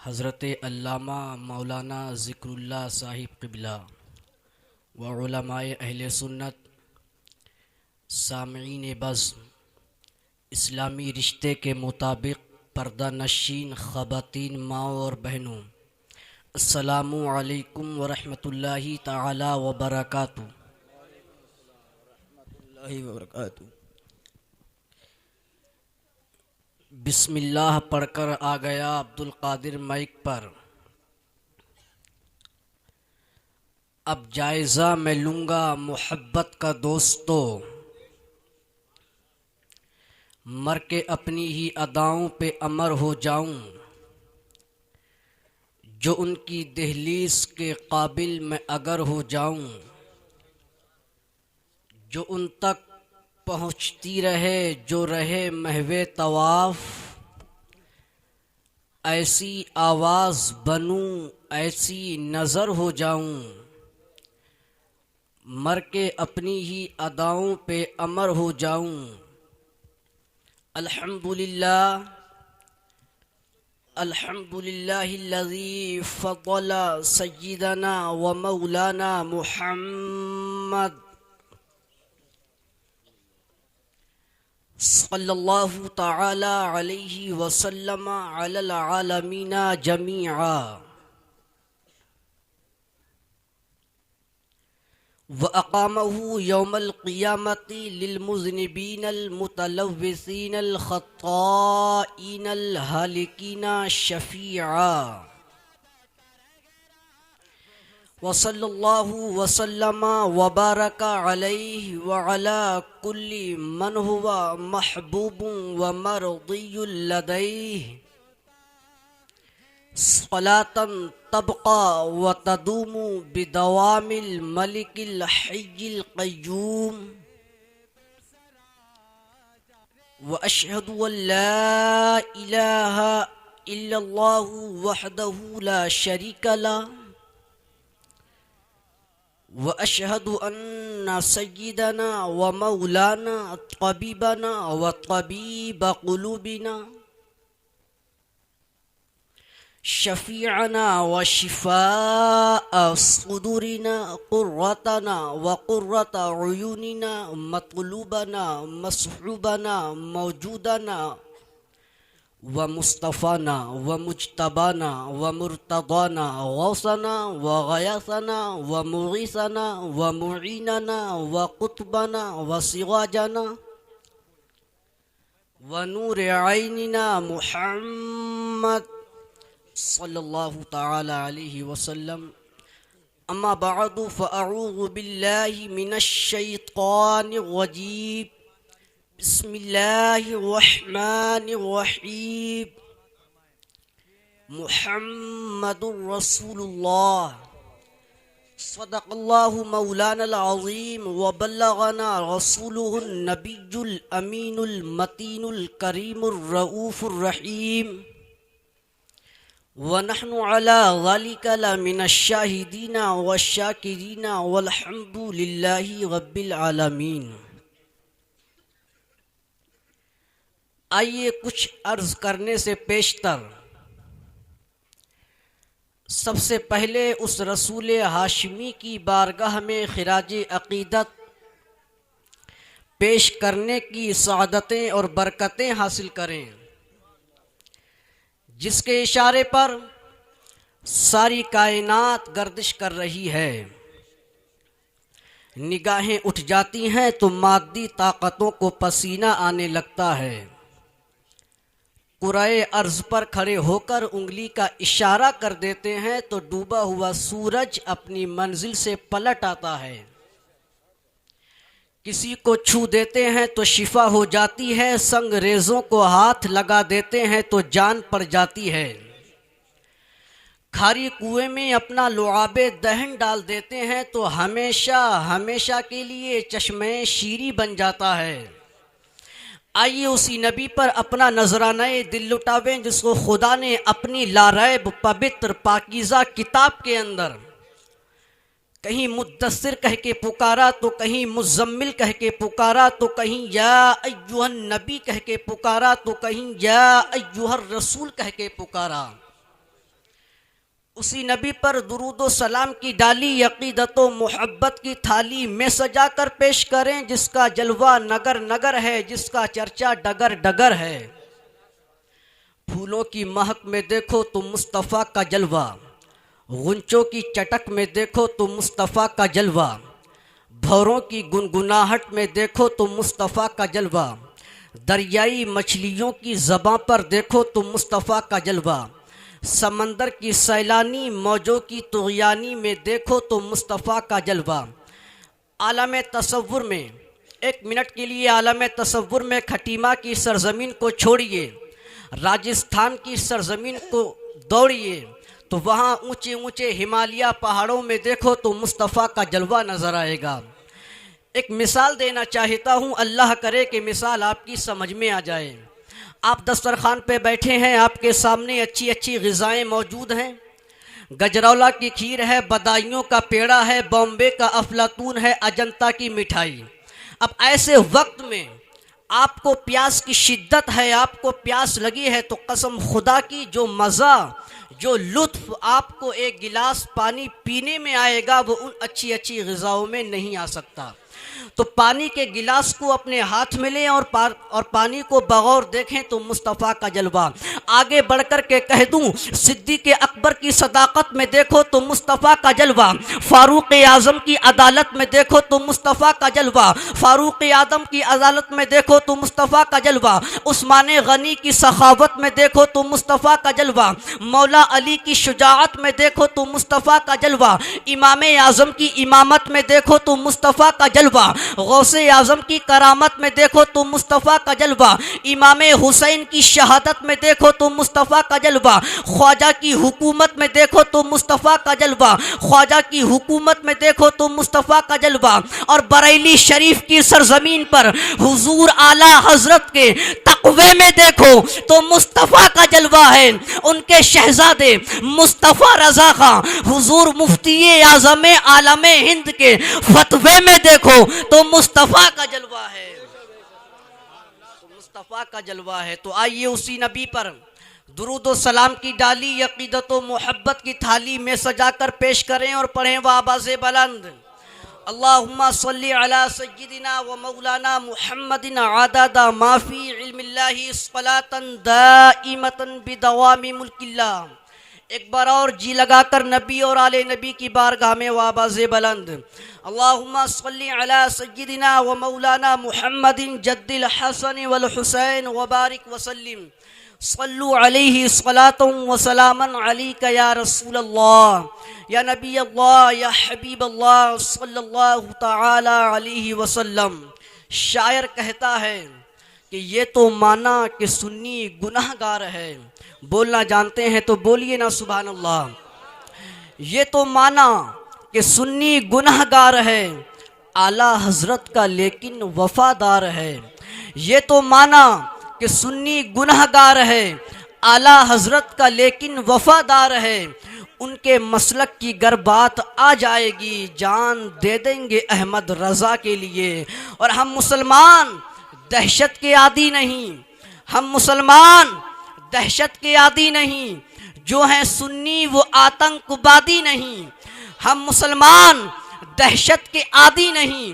हज़रत अल्लामा मौलाना ज़िक्रुल्लाह साहिब क़िबला व उलमाए अहले सुन्नत सामईन बज़्म इस्लामी रिश्ते के मुताबिक पर्दा नशीन ख़वातीन माओ और बहनों, अस्सलामु अलैकुम व रहमतुल्लाहि ताला व बरकातुहू। बिस्मिल्लाह पढ़कर आ गया अब्दुल कादिर माइक पर। अब जायज़ा मैं लूँगा मोहब्बत का दोस्तों, मर के अपनी ही अदाओं पे अमर हो जाऊं। जो उनकी दहलीज के काबिल मैं अगर हो जाऊं, जो उन तक पहुँचती रहे जो रहे महवे तवाफ, ऐसी आवाज़ बनूं ऐसी नज़र हो जाऊं। मर के अपनी ही अदाओं पे अमर हो जाऊं। अल्हम्दुलिल्लाह अल्हम्दुलिल्लाहिल्लज़ी फ़द्दला सय्यदना व मौलाना मुहम्मद सल्लल्लाहु तआला अलैहि वसल्लम अलल आलमीना जमीआ व अक़ामहु यौमल क़ियामति लिलमुज़निबीनल मुतलव्विसीनल ख़त्ताईनल हालिकीना शफ़ीआ व सल्लल्लाहु वसल्लम व बारका अलैहि व अला कुल्ली मन हुवा महबूबुन व मर्दियुल लदैहि सलातन तबक़ा व तदूमु बिदवामिल मलिकिल हय्यिल क़य्यूम व अशहदु अल्ला इलाहा इल्लल्लाहु वहदहु ला शरीका लह व अशहदु अन्ना सय्यदना व मौलाना तबीबना व तबीब क़ुलूबिना शफ़ीअना व शिफ़ाअ सुदूरिना क़ुर्रतना व क़ुर्रत उयूनिना मतलूबना मसहूबना मौजूदना व मुस्तफ़ाना व मुज्तबाना व मुर्तदाना गौसना व गयासना व मुगीसना व मुईनना व कुतबना व सिराजना व नूर ऐनिना मुहम्मद सल्लल्लाहु ताला अलैहि वसल्लम। अम्मा बअदु फ़अऊज़ु बिल्लाहि मिनश शैतानिर रजीम। बिस्मिल्लाहिर रहमानिर रहीम। मुहम्मदुर रसूलुल्लाह सदक़ल्लाहु मौलानल अज़ीम व बल्लगना रसूलुहुन नबियुल अमीनुल मतीनुल करीमुर रऊफ़ुर रहीम व नहनु अला ज़ालिका लमिनश शाहिदीना व शाकिरीना वल्हम्दुलिल्लाहि रब्बिल आलमीन। आइए कुछ अर्ज़ करने से पेशतर सबसे पहले उस रसूल हाशिमी की बारगाह में खिराज अक़ीदत पेश करने की सआदतें और बरकतें हासिल करें, जिसके इशारे पर सारी कायनात गर्दिश कर रही है। निगाहें उठ जाती हैं तो मादी ताकतों को पसीना आने लगता है। कुराए अर्ज़ पर खड़े होकर उंगली का इशारा कर देते हैं तो डूबा हुआ सूरज अपनी मंजिल से पलट आता है। किसी को छू देते हैं तो शिफा हो जाती है, संगरेज़ों को हाथ लगा देते हैं तो जान पड़ जाती है। खारी कुएं में अपना लुआबे दहन डाल देते हैं तो हमेशा हमेशा के लिए चश्मे शीरी बन जाता है। आइए उसी नबी पर अपना नजराना दिल लुटावें, जिसको खुदा ने अपनी लारैब पवित्र पाकीज़ा किताब के अंदर कहीं मुद्दस्सिर कह के पुकारा तो कहीं मुज़म्मिल कह के पुकारा तो कहीं या अय्युहन नबी कह के पुकारा तो कहीं या अय्युहर रसूल कह के पुकारा। उसी नबी पर दुरूद व सलाम की डाली अक़ीदत व मोहब्बत की थाली में सजा कर पेश करें, जिसका जलवा नगर नगर है, जिसका चर्चा डगर डगर है। फूलों की महक में देखो तो मुस्तफ़ा का जलवा, गुंचों की चटक में देखो तो मुस्तफ़ा का जलवा, भौरों की गुनगुनाहट में देखो तो मुस्तफ़ा का जलवा, दरियाई मछलियों की ज़बां पर देखो तो मुस्तफ़ा का जलवा, समंदर की सैलानी मौजों की तुग़यानी में देखो तो मुस्तफ़ा का जलवा। आलम तसव्वुर में, एक मिनट के लिए आलम तसव्वुर में खटीमा की सरज़मीन को छोड़िए, राजस्थान की सरज़मीन को दौड़िए, तो वहाँ ऊंचे ऊंचे हिमालय पहाड़ों में देखो तो मुस्तफ़ा का जलवा नज़र आएगा। एक मिसाल देना चाहता हूँ, अल्लाह करे कि मिसाल आपकी समझ में आ जाए। आप दस्तरखान पे बैठे हैं, आपके सामने अच्छी अच्छी ग़िज़ाएँ मौजूद हैं, गजरौला की खीर है, बदायूं का पेड़ा है, बॉम्बे का अफलातून है, अजंता की मिठाई। अब ऐसे वक्त में आपको प्यास की शिद्दत है, आपको प्यास लगी है, तो कसम खुदा की जो मज़ा, जो लुत्फ़ आपको एक गिलास पानी पीने में आएगा, वो उन अच्छी अच्छी ग़िज़ाओं में नहीं आ सकता। तो पानी के गिलास को अपने हाथ में लें और पानी को बगौर देखें तो मुस्तफ़ा का जलवा। आगे बढ़कर के कह दूं, सिद्दीक़ अकबर की सदाकत में देखो तो मुस्तफ़ा का जलवा, फ़ारूक़ आज़म की अदालत में देखो तो मुस्तफ़ा का जलवा, फ़ारूक़ आज़म की अदालत में देखो तो मुस्तफ़ा का जलवा, उस्मान गनी की सखावत में देखो तो मुस्तफ़ा का जलवा, मौला अली की शुजाअत में देखो तो मुस्तफ़ा का जलवा, इमाम आज़म की इमामत में देखो तो मुस्तफ़ा का जलवा, गौसे आज़म की करामत में देखो तो मुस्तफ़ा का जलवा, इमाम हुसैन की शहादत में देखो तो मुस्तफ़ा का जलवा, ख्वाजा की हुकूमत में देखो तो मुस्तफ़ा का जलवा, ख्वाजा की हुकूमत में देखो तो मुस्तफ़ा का जलवा, और बरेली शरीफ की सरजमीन पर हुजूर आला हजरत के तक़वे में देखो तो मुस्तफ़ा का जलवा है। उनके शहजादे मुस्तफ़ा रज़ा खां हुजूर मुफ्ती आज़म आलम हिंद के फतवे में देखो तो मुस्तफ़ा का जलवा है, तो मुस्तफ़ा का जलवा है। तो आइए उसी नबी पर दुरूद व सलाम की डाली अक़ीदत व मोहब्बत की थाली में सजा कर पेश करें और पढ़ें आवाज़ बुलंद, अल्लाहुम्मा सल्ली अला सय्यिदिना व मौलाना मुहम्मदिन आदादा माफ़ी इल्मिल्लाहि सलातन दाइमतन बिदवामी मुल्किल्लाह। एक बार और जी लगाकर नबी और आले नबी की बारगाह में आवाज़ बुलंद, अल्लाहुम्मा सल्ली अला सय्यिदिना व मौलाना मुहम्मदिन जद्दिल हसन वल हुसैन व बारिक वसल्लिम, सल्लु अलैहि सलातन व सलामन अलैका या रसूलल्लाह, या नबी अल्लाह, या हबीब अल्लाह सल्लल्लाहु तआला अलैहि वसल्लम। शायर कहता है कि ये तो माना कि सुन्नी गुनाहगार है, बोलना जानते हैं तो बोलिए ना सुभान अल्लाह। ये तो माना कि सुन्नी गुनाहगार है, आला हजरत का लेकिन वफादार है। ये तो माना कि सुन्नी गुनाहगार है, आला हजरत का लेकिन वफादार है। उनके मसलक की गर बात आ जाएगी, जान दे देंगे अहमद रज़ा के लिए। और हम मुसलमान दहशत के आदी नहीं, हम मुसलमान दहशत के आदी नहीं, जो हैं सुन्नी वो आतंकवादी नहीं। हम मुसलमान दहशत के आदी नहीं,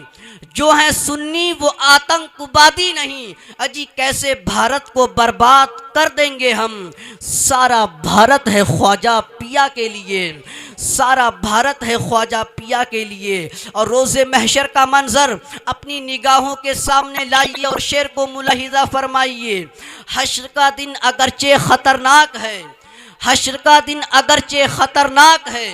जो हैं सुन्नी वो आतंकवादी नहीं। अजी कैसे भारत को बर्बाद कर देंगे हम, सारा भारत है ख्वाजा पिया के लिए, सारा भारत है ख्वाजा पिया के लिए। और रोज़े महशर का मंजर अपनी निगाहों के सामने लाइए और शेर को मुलाहिज़ा फरमाइए। हश्र का दिन अगरचे ख़तरनाक है, हश्र का दिन अगरचे ख़तरनाक है,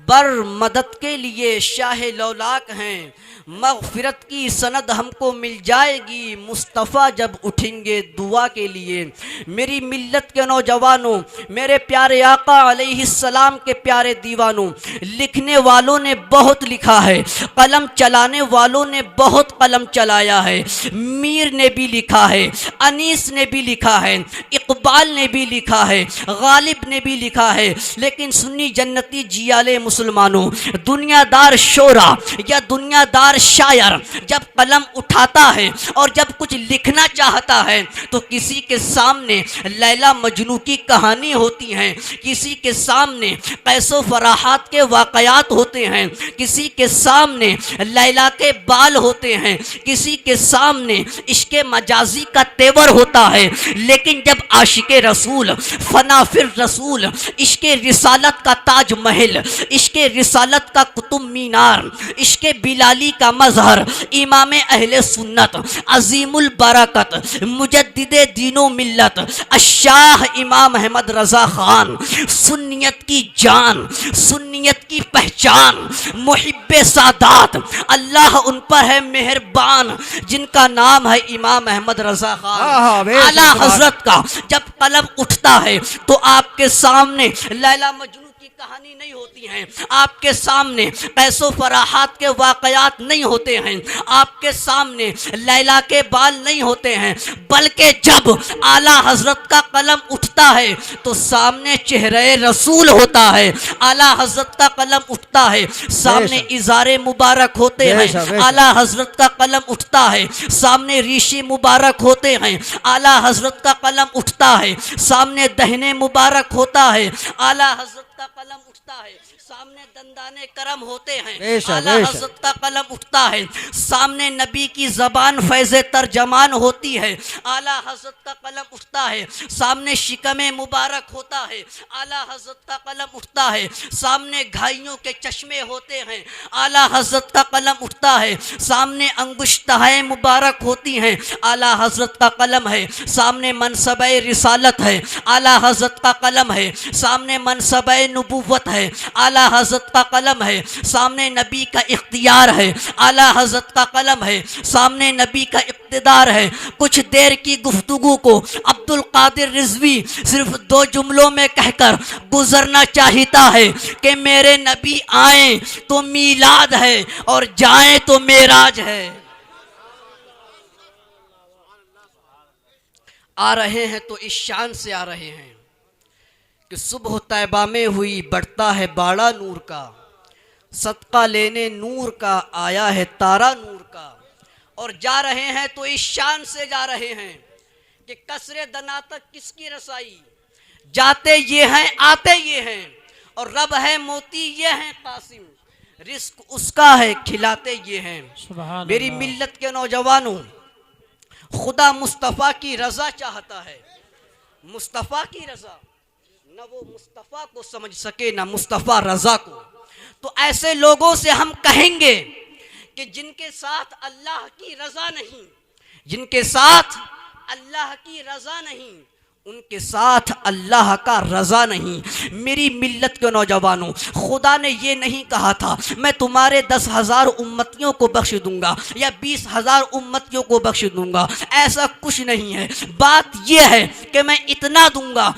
बर मदद के लिए शाह लौलाक हैं। मग़फ़िरत की सनद हमको मिल जाएगी, मुस्तफ़ा जब उठेंगे दुआ के लिए। मेरी मिल्लत के नौजवानों, मेरे प्यारे आका अलैहिस्सलाम के प्यारे दीवानों, लिखने वालों ने बहुत लिखा है, कलम चलाने वालों ने बहुत कलम चलाया है। मीर ने भी लिखा है, अनीस ने भी लिखा है, इकबाल ने भी लिखा है, गालिब ने भी लिखा है, लेकिन सुन्नी जन्नती जियाले मुसलमानों, दुनियादार शोरा या दुनियादार शायर जब कलम उठाता है और जब कुछ लिखना चाहता है तो किसी के सामने लैला मजनू की कहानी होती है, किसी के सामने कैसो फराहात के वाकयात होते हैं, किसी के सामने लैला के बाल होते हैं, किसी के सामने इश्के मजाजी का तेवर होता है। लेकिन जब आशिके रसूल, फनाफिर रसूल, इश्के रिसालत का ताज महल, इश्के रिसालत का कुतुब मीनार, इश्के बिलाली का मजहर, इमाम अहले सुन्नत, अजीमुल बरकत, मुजद्दिदे दीनो मिल्लत, अशाह इमाम अहमद रजा खान, सुन्नियत की जान, सुन्नियत की पहचान, मुहिब्बे सादात, अल्लाह उन पर है मेहरबान, जिनका नाम है इमाम अहमद रजा खान, आला हजरत का जब कलम उठता है तो आपके सामने लैला मजनू की कहानी नहीं होती है, आपके सामने कैसो फराहात के वाकयात नहीं होते हैं, आपके सामने लैला के बाल नहीं होते हैं, बल्कि जब आला हजरत का कलम उठता है तो सामने चेहरे रसूल होता है। आला हजरत का कलम उठता है, सामने इजारे मुबारक होते हैं। आला हजरत का कलम उठता है, सामने ऋषि मुबारक होते हैं। आला हजरत का कलम उठता है, सामने दहने मुबारक होता है। आला हजरत का कलम उठता है, सामने दंदाने करम होते हैं। आला हजरत का कलम उठता है, सामने नबी की जबान फैज़े तर्जमान होती है। आला हजरत का कलम उठता है, सामने शिकमे मुबारक होता है। आला हजरत का कलम उठता है, सामने घाइयों के चश्मे होते हैं। आला हजरत का कलम उठता है, सामने अंगुश्ताएं मुबारक होती हैं। आला हजरत का कलम है, सामने मनसबे रिसालत है। आला हजरत का कलम है, सामने मनसबे नबुव्वत है। आला हजरत का कलम है, सामने नबी का इख्तियार है। आला हजरत का कलम है, सामने नबी का इक़्तिदार है। कुछ देर की गुफ्तगू को अब्दुल कादिर रिजवी सिर्फ 2 जुमलों में कहकर गुजरना चाहता है कि मेरे नबी आए तो मीलाद है और जाएं तो मेराज है। आ रहे हैं तो इस शान से आ रहे हैं कि सुबह तैबा में हुई बढ़ता है बाड़ा नूर का, सदका लेने नूर का आया है तारा नूर का। और जा रहे हैं तो इस शान से जा रहे हैं कि कसरे दना तक किसकी रसाई, जाते ये हैं आते ये हैं, और रब है मोती ये हैं कासिम, रिस्क उसका है खिलाते ये हैं। मेरी मिल्लत के नौजवानों, खुदा मुस्तफ़ा की रज़ा चाहता है। मुस्तफ़ा की रज़ा, न वो मुस्तफ़ा को समझ सके न मुस्तफ़ा रज़ा को। तो ऐसे लोगों से हम कहेंगे कि जिनके साथ अल्लाह की रज़ा नहीं, जिनके साथ अल्लाह की रज़ा नहीं, उनके साथ अल्लाह का रज़ा नहीं। मेरी मिल्लत के नौजवानों, खुदा ने ये नहीं कहा था मैं तुम्हारे 10,000 उम्मतियों को बख्श दूंगा या 20,000 उम्मतियों को बख्श दूंगा, ऐसा कुछ नहीं है। बात यह है कि मैं इतना दूंगा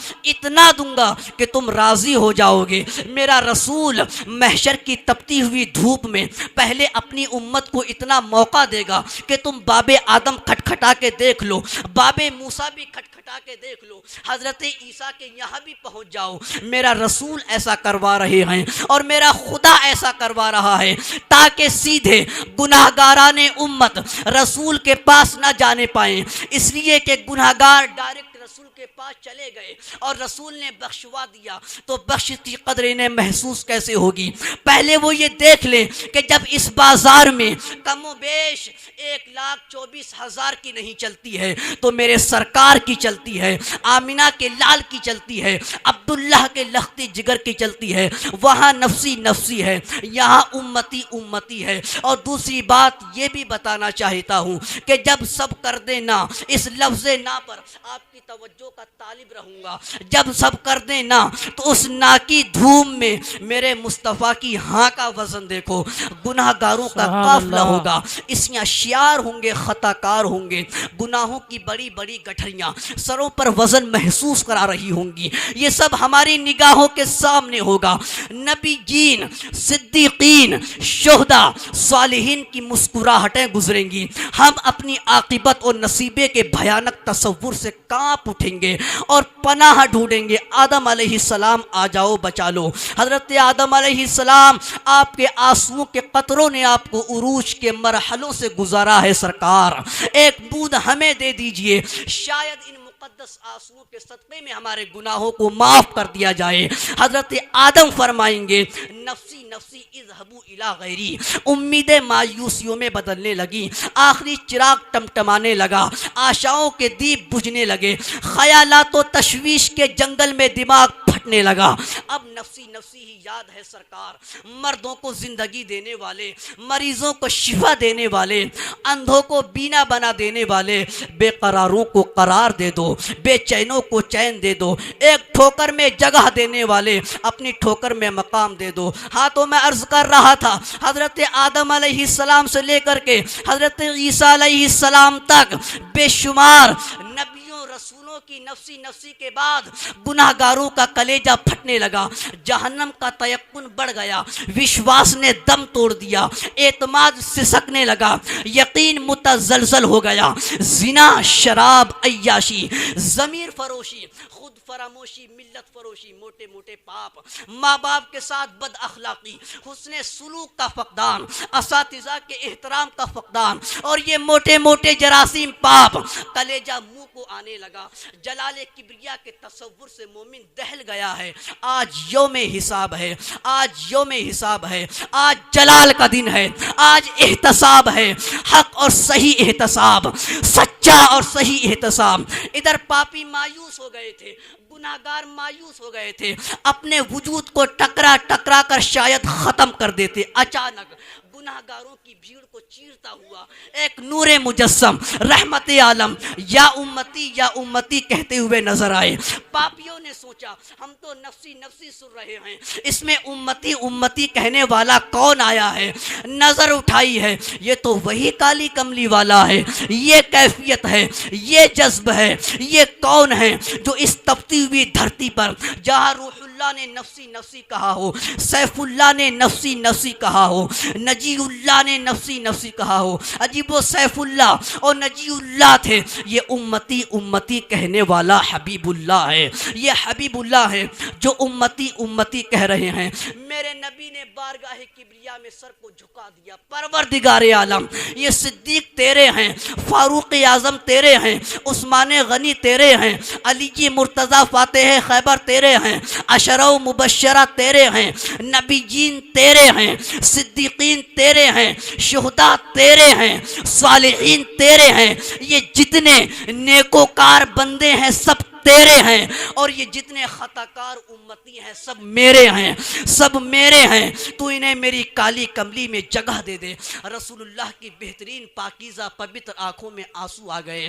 कि तुम राज़ी हो जाओगे। मेरा रसूल महशर की तपती हुई धूप में पहले अपनी उम्मत को इतना मौका देगा कि तुम बाबे आदम खटखटा के देख लो, बाबे मूसा भी खटखटा के देख लो, हजरत ईसा के यहाँ भी पहुँच जाओ। मेरा रसूल ऐसा करवा रहे हैं और मेरा खुदा ऐसा करवा रहा है ताकि सीधे गुनाहगाराने उम्मत रसूल के पास ना जाने पाए, इसलिए कि गुनाहगार डायरेक्ट रसूल के पास चले गए और रसूल ने बख्शवा दिया तो बख्शती कदर इन्हें महसूस कैसे होगी। पहले वो ये देख लें कि जब इस बाजार में कमो बेश 1,24,000 की नहीं चलती है तो मेरे सरकार की चलती है, आमिना के लाल की चलती है, अब्दुल्लाह के लख्ती जिगर की चलती है। वहाँ नफसी नफसी है, यहाँ उम्मती उम्मती है। और दूसरी बात ये भी बताना चाहता हूँ कि जब सब कर देना, इस लफ्ज़ ना पर आपकी तवज्जो का तालिब रहूँगा। जब सब कर देना तो उस ना की धूम में मेरे मुस्तफ़ा की हाँ का वज़न देखो। गुनाहगारों का काफिला होगा, इसमें अशियार होंगे, ख़ताकार होंगे, गुनाहों की बड़ी बड़ी गठरियाँ सरों पर वज़न महसूस करा रही होंगी। ये सब हमारी निगाहों के सामने होगा। नबीयीन, सिद्दीकीन, शुहदा, सालिहीन की मुस्कुराहटें गुजरेंगी। हम अपनी आक़िबत और नसीबे के भयानक तसव्वुर से काँप उठेंगे और पनाह ढूंढेंगे, आदम अलैहिस्सलाम आ जाओ बचा लो। हज़रत आदम अलैहिस्सलाम, आपके आंसुओं के कतरों ने आपको उरूज के मरहलों से गुजारा है सरकार, एक बूंद हमें दे दीजिए, शायद इन मुक़द्दस आंसुओं के सदक़े में हमारे गुनाहों को माफ़ कर दिया जाए। हज़रत आदम फरमाएंगे नफ्सी नफ्सी इज़हबू इला गैरी। उम्मीदें मायूसियों में बदलने लगी, आखिरी चिराग टमटमाने लगा, आशाओं के दीप बुझने लगे, ख्यालात व तशवीश के जंगल में दिमाग फटने लगा। अब नफ्सी नफ्सी ही याद है सरकार। मर्दों को जिंदगी देने वाले, मरीजों को शिफा देने वाले, अंधों को बीना बना देने वाले, बेकरारों को करार दे दो, बेचैनों को चैन दे दो, एक ठोकर में जगह देने वाले अपनी ठोकर में मकाम दे दो। हाँ, तो मैं अर्ज कर रहा था, हज़रत आदम अलैहिस्सलाम से लेकर के हज़रत ईसा अलैहिस्सलाम तक बेशुमार नबियों रसूलों की नफ्सी नफ्सी के बाद गुनाहगारों का कलेजा फटने लगा, जहन्नम का तयक्कुन बढ़ गया, विश्वास ने दम तोड़ दिया, एतमाद सिसकने लगा, यकीन मुतज़लज़ल हो गया। जिना, शराब, अय्याशी, ज़मीर फरोशी, खुद फरामोशी, मिल्लत फरोशी, मोटे मोटे पाप, माँ बाप के साथ बद अखलाकी, हुस्ने सुलूक का फकदान, असातिज़ा के एहतराम का फकदान, और ये मोटे मोटे जरासीम पाप कलेजा मुंह को आने लगा। जलाले किब्रिया के तसव्वुर से मोमिन दहल गया है। आज यौमे हिसाब है, आज यौमे हिसाब है, आज जलाल का दिन है, आज एहतसाब है, हक और सही एहतसाब, सच्चा और सही एहतसाब। इधर पापी मायूस हो गए थे, गुनाहगार मायूस हो गए थे, अपने वजूद को टकरा टकरा कर शायद ख़त्म कर देते। अचानक गुनाहगारों की भीड़ को चीरता हुआ एक नूरे मुजस्सम रहमत आलम या उम्मती कहते हुए नजर आए। पापियों ने सोचा हम तो नफ्सी नफ्सी सुन रहे हैं, इसमें उम्मती उम्मती कहने वाला कौन आया है? नजर उठाई है, ये तो वही काली कमली वाला है। ये कैफियत है, ये जज्ब है, ये कौन है जो इस तपती हुई धरती पर जहाँ रूहुल्लाह ने नफ्सी नफ्सी कहा हो, सैफुल्लाह ने नफ्सी नफ्सी कहा हो, नजीउल्लाह ने नफ्सी नफ्सी कहा हो, अजीब वो सैफुल्लाह और नजीउल्लाह थे, ये उम्मती उम्मती कहने वाला हबीबुल्लाह है। ये हबीबुल्लाह है जो उम्मती उम्मती कह रहे हैं। मेरे नबी ने बारगाहे किब्रिया में सर को झुका दिया। परवरदिगारे आलम, ये सिद्दीक तेरे हैं, फारूक आजम तेरे हैं, उस्मान गनी तेरे हैं, अली जी मुर्तज़ा फातेह खैबर तेरे हैं, अशरा मुबशरा तेरे हैं, नबी जीन तेरे हैं, सिद्दीकीन तेरे हैं, शुहदा तेरे हैं, सालिहीन तेरे हैं। ये जितने नेकोकार बंदे हैं सब तेरे हैं, और ये जितने खताकार उम्मती हैं सब मेरे हैं, सब मेरे हैं। तू इन्हें मेरी काली कमली में जगह दे दे। रसूलुल्लाह की बेहतरीन पाकीज़ा पवित्र आंखों में आंसू आ गए।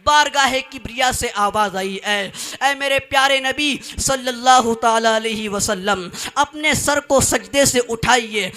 बारगाहे किब्रिया से आवाज़ आई, ऐ मेरे प्यारे नबी सल्लल्लाहु ताला अलैहि वसल्लम, अपने सर को सजदे से उठाइए,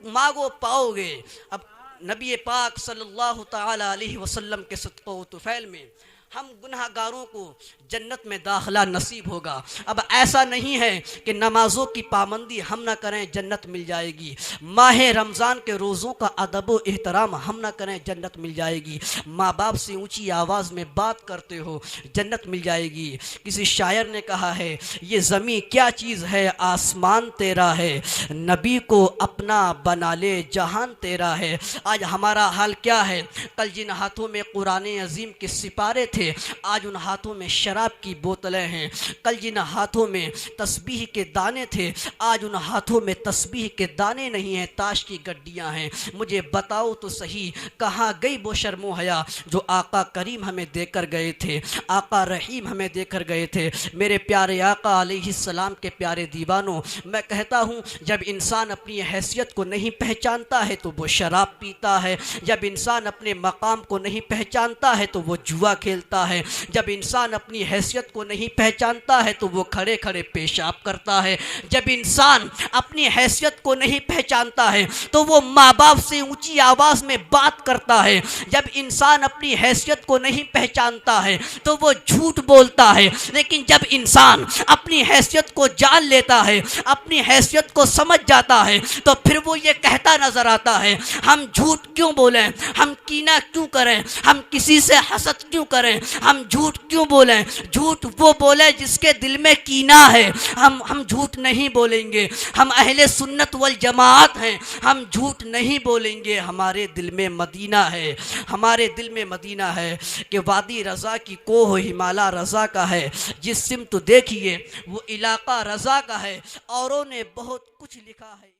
मांगो पाओगे। अब नबी पाक सल्लल्लाहु ताला अलैहि वसल्लम के सदक़ो तुफ़ैल में हम गुनाहगारों को जन्नत में दाखिला नसीब होगा। अब ऐसा नहीं है कि नमाज़ों की पाबंदी हम ना करें जन्नत मिल जाएगी, माह रमज़ान के रोज़ों का अदब व एहतराम हम ना करें जन्नत मिल जाएगी, माँ बाप से ऊंची आवाज़ में बात करते हो जन्नत मिल जाएगी। किसी शायर ने कहा है, ये ज़मीं क्या चीज़ है, आसमान तेरा है, नबी को अपना बना ले जहान तेरा है। आज हमारा हाल क्या है? कल जिन हाथों में कुरान अजीम के सिपारे थे, आज उन हाथों में शराब की बोतलें हैं। कल जिन हाथों में तस्बीह के दाने थे, आज उन हाथों में तस्बीह के दाने नहीं हैं, ताश की गड्डियां हैं। मुझे बताओ तो सही, कहाँ गई वो शर्मो हया जो आका करीम हमें देकर गए थे, आका रहीम हमें देकर गए थे। मेरे प्यारे आका अलैहिस्सलाम के प्यारे दीवानों, मैं कहता हूँ जब इंसान अपनी हैसियत को नहीं पहचानता है तो वो शराब पीता है, जब इंसान अपने मकाम को नहीं पहचानता है तो वो जुआ खेलता है, जब इंसान अपनी हैसियत को नहीं पहचानता है तो वो खड़े खड़े पेशाब करता है, जब इंसान अपनी हैसियत को नहीं पहचानता है तो वो माँ बाप से ऊंची आवाज़ में बात करता है, जब इंसान अपनी हैसियत को नहीं पहचानता है तो वो झूठ बोलता है। लेकिन जब इंसान अपनी हैसियत को जान लेता है, अपनी हैसियत को समझ जाता है, तो फिर वो ये कहता नजर आता है, हम झूठ क्यों बोलें, हम कीना क्यों करें, हम किसी से हसद क्यों करें, हैं, हम झूठ क्यों बोलें? झूठ वो बोले जिसके दिल में कीना है। हम झूठ नहीं बोलेंगे, हम अहले सुन्नत वल जमात हैं, हम झूठ नहीं बोलेंगे। हमारे दिल में मदीना है, हमारे दिल में मदीना है कि वादी रज़ा की कोह हिमाला रज़ा का है, जिस सिमत देखिए वो इलाका रज़ा का है। औरों ने बहुत कुछ लिखा है।